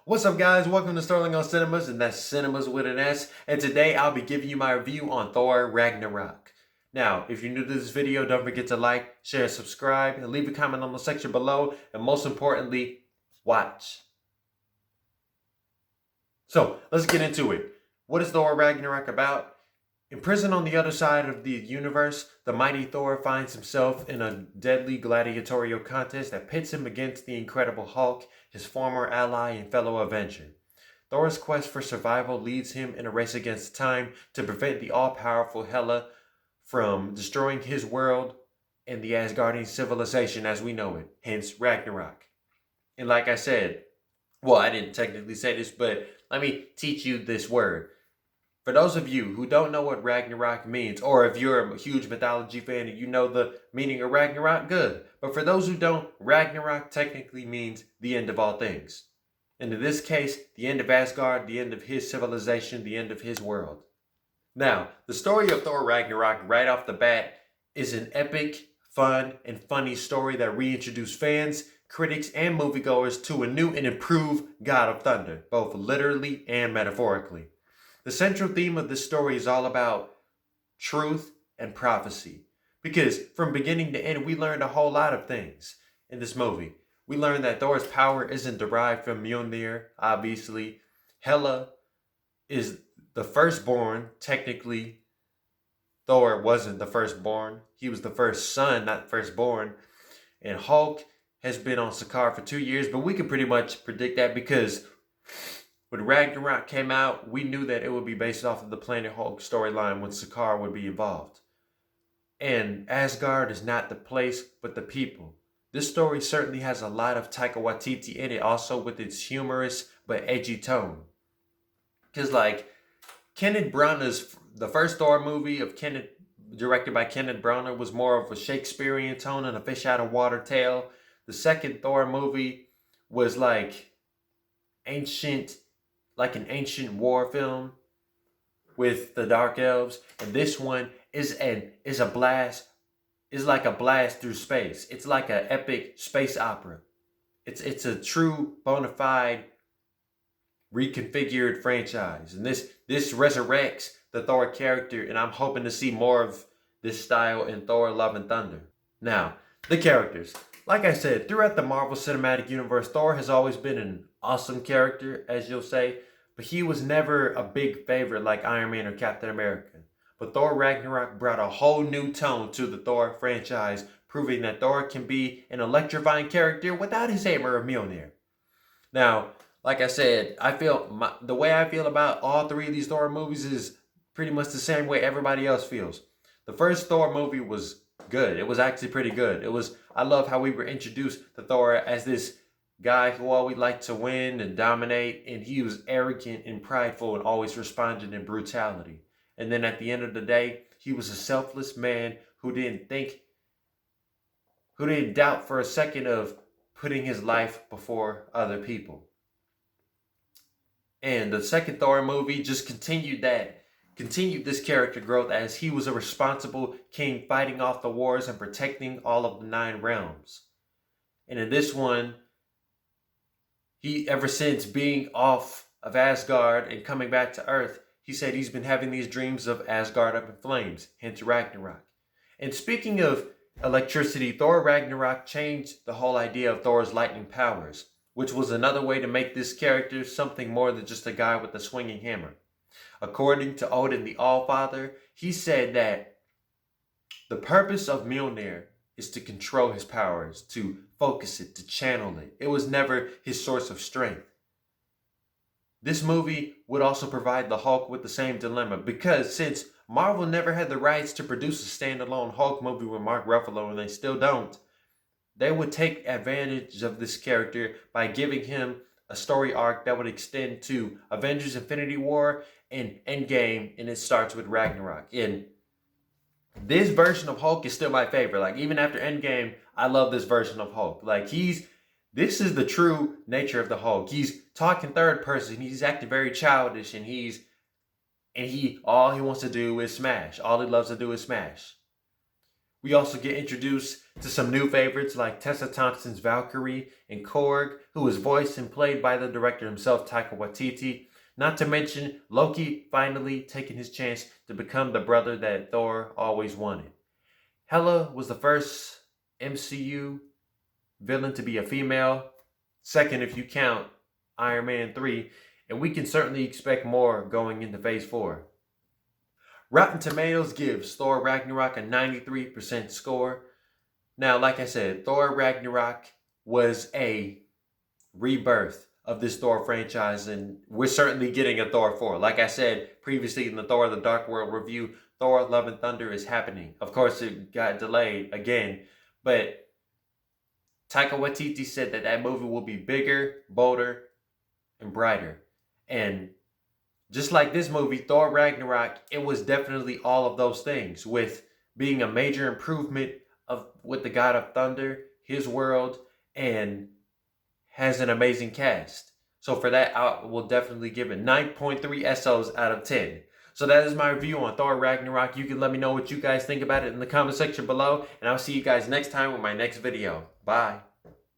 What's up, guys? Welcome to Sterling on Cinemas, and that's Cinemas with an S. And today I'll be giving you my review on Thor Ragnarok. Now, if you're new to this video, don't forget to like, share, subscribe, and leave a comment on the section below. And most importantly, watch. So, let's get into it. What is Thor Ragnarok about? Imprisoned on the other side of the universe, the mighty Thor finds himself in a deadly gladiatorial contest that pits him against the Incredible Hulk, his former ally and fellow Avenger. Thor's quest for survival leads him in a race against time to prevent the all-powerful Hela from destroying his world and the Asgardian civilization as we know it, hence Ragnarok. And like I said, well, I didn't technically say this, but let me teach you this word. For those of you who don't know what Ragnarok means, or if you're a huge mythology fan and you know the meaning of Ragnarok, good. But for those who don't, Ragnarok technically means the end of all things. And in this case, the end of Asgard, the end of his civilization, the end of his world. Now, the story of Thor Ragnarok right off the bat is an epic, fun, and funny story that reintroduced fans, critics, and moviegoers to a new and improved God of Thunder, both literally and metaphorically. The central theme of this story is all about truth and prophecy. Because from beginning to end, we learned a whole lot of things in this movie. We learned that Thor's power isn't derived from Mjolnir, obviously. Hela is the firstborn. Technically, Thor wasn't the firstborn. He was the first son, not firstborn. And Hulk has been on Sakaar for 2 years, but we can pretty much predict that because when Ragnarok came out, we knew that it would be based off of the Planet Hulk storyline when Sakaar would be involved. And Asgard is not the place, but the people. This story certainly has a lot of Taika Waititi in it, also with its humorous but edgy tone. Because like, the first Thor movie of directed by Kenneth Branagh was more of a Shakespearean tone and a fish out of water tale. The second Thor movie was like an ancient war film with the dark elves, and this one is like a blast through space. It's like an epic space opera. It's a true bona fide reconfigured franchise, and this resurrects the Thor character, and I'm hoping to see more of this style in Thor: Love and Thunder. Now, the characters. Like I said, throughout the Marvel Cinematic Universe, Thor has always been an awesome character, as you'll say, but he was never a big favorite like Iron Man or Captain America. But Thor Ragnarok brought a whole new tone to the Thor franchise, proving that Thor can be an electrifying character without his hammer of Mjolnir. Now, like I said, the way I feel about all three of these Thor movies is pretty much the same way everybody else feels. The first Thor movie was good. It was actually pretty good. I love how we were introduced to Thor as this guy who always liked to win and dominate, and he was arrogant and prideful and always responded in brutality. And then at the end of the day, he was a selfless man who didn't doubt for a second of putting his life before other people. And the second Thor movie just continued this character growth as he was a responsible king fighting off the wars and protecting all of the 9 realms. And in this one, ever since being off of Asgard and coming back to Earth, he said he's been having these dreams of Asgard up in flames, hence Ragnarok. And speaking of electricity, Thor Ragnarok changed the whole idea of Thor's lightning powers, which was another way to make this character something more than just a guy with a swinging hammer. According to Odin, the Allfather, he said that the purpose of Mjolnir is to control his powers, to focus it, to channel it. It was never his source of strength. This movie would also provide the Hulk with the same dilemma, because since Marvel never had the rights to produce a standalone Hulk movie with Mark Ruffalo, and they still don't, they would take advantage of this character by giving him a story arc that would extend to Avengers Infinity War and Endgame, and it starts with Ragnarok. And this version of Hulk is still my favorite. Like, even after Endgame, I love this version of Hulk. Like, this is the true nature of the Hulk. He's talking third person. He's acting very childish, and all he wants to do is smash. All he loves to do is smash. We also get introduced to some new favorites like Tessa Thompson's Valkyrie and Korg, who was voiced and played by the director himself, Taika Waititi. Not to mention Loki finally taking his chance to become the brother that Thor always wanted. Hela was the first MCU villain to be a female, second if you count Iron Man 3, and we can certainly expect more going into Phase 4. Rotten Tomatoes gives Thor Ragnarok a 93% score. Now, like I said, Thor Ragnarok was a rebirth of this Thor franchise, and we're certainly getting a Thor 4. Like I said previously in the Thor the Dark World review, Thor Love and Thunder is happening. Of course, it got delayed again, but Taika Waititi said that that movie will be bigger, bolder, and brighter. And just like this movie, Thor Ragnarok, it was definitely all of those things, with being a major improvement with the God of Thunder, his world, and has an amazing cast. So for that, I will definitely give it 9.3 SOs out of 10. So that is my review on Thor Ragnarok. You can let me know what you guys think about it in the comment section below, and I'll see you guys next time with my next video. Bye.